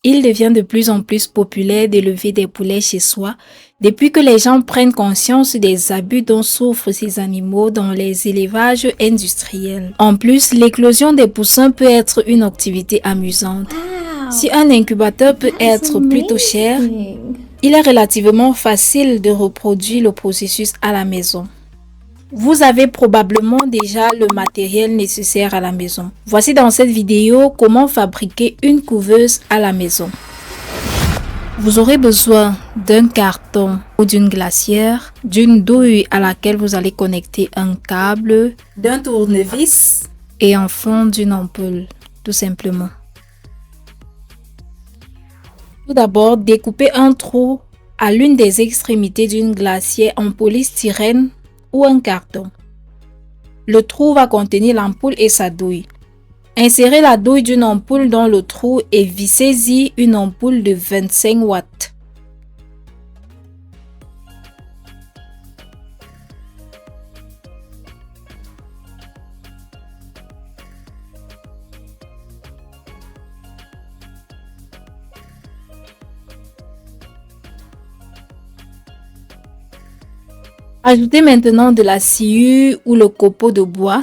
Il devient de plus en plus populaire d'élever des poulets chez soi depuis que les gens prennent conscience des abus dont souffrent ces animaux dans les élevages industriels. En plus, l'éclosion des poussins peut être une activité amusante. Si un incubateur peut être plutôt cher, il est relativement facile de reproduire le processus à la maison. Vous avez probablement déjà le matériel nécessaire à la maison. Voici dans cette vidéo comment fabriquer une couveuse à la maison. Vous aurez besoin d'un carton ou d'une glacière, d'une douille à laquelle vous allez connecter un câble, d'un tournevis et enfin d'une ampoule, tout simplement. Tout d'abord, découpez un trou à l'une des extrémités d'une glacière en polystyrène ou un carton. Le trou va contenir l'ampoule et sa douille. Insérez la douille d'une ampoule dans le trou et vissez-y une ampoule de 25 watts. Ajoutez maintenant de la sciure ou le copeau de bois.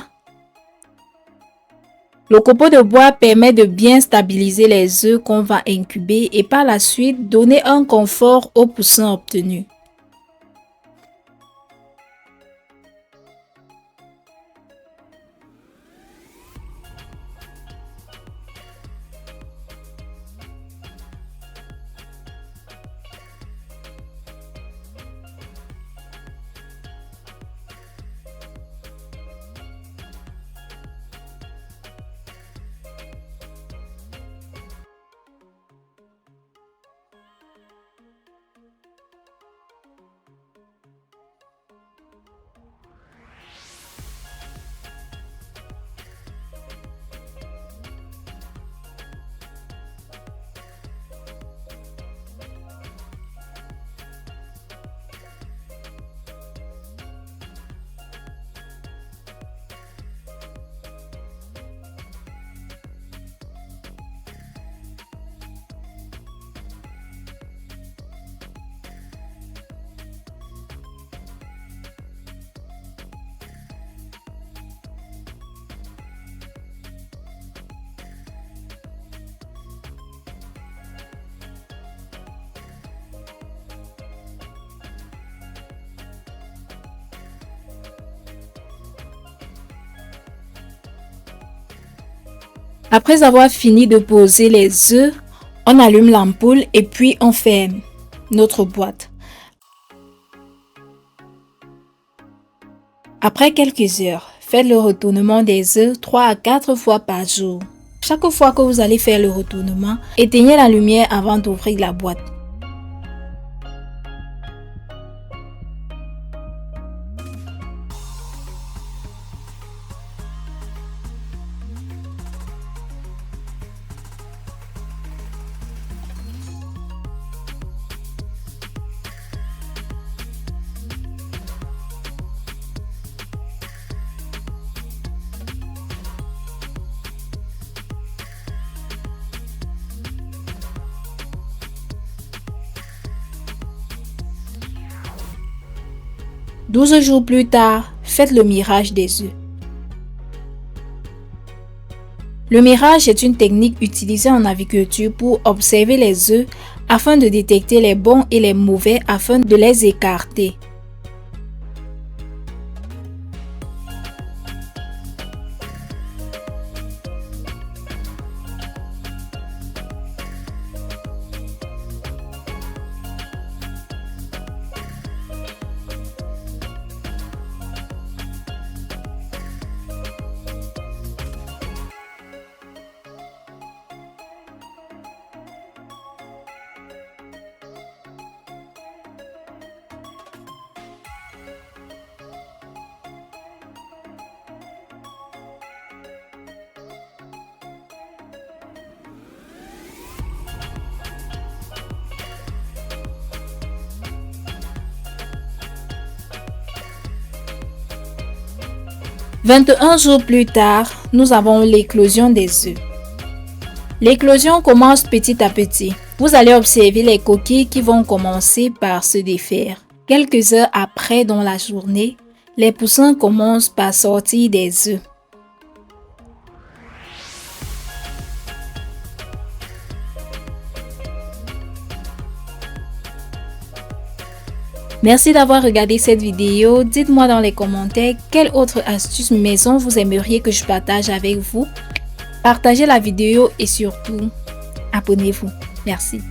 Le copeau de bois permet de bien stabiliser les œufs qu'on va incuber et par la suite donner un confort aux poussins obtenus. Après avoir fini de poser les œufs, on allume l'ampoule et puis on ferme notre boîte. Après quelques heures, faites le retournement des œufs 3 à 4 fois par jour. Chaque fois que vous allez faire le retournement, éteignez la lumière avant d'ouvrir la boîte. Douze jours plus tard, faites le mirage des œufs. Le mirage est une technique utilisée en aviculture pour observer les œufs afin de détecter les bons et les mauvais afin de les écarter. « 21 jours plus tard, nous avons l'éclosion des œufs. L'éclosion commence petit à petit. Vous allez observer les coquilles qui vont commencer par se défaire. Quelques heures après dans la journée, les poussins commencent par sortir des œufs. Merci d'avoir regardé cette vidéo. Dites-moi dans les commentaires quelle autre astuce maison vous aimeriez que je partage avec vous. Partagez la vidéo et surtout, abonnez-vous. Merci.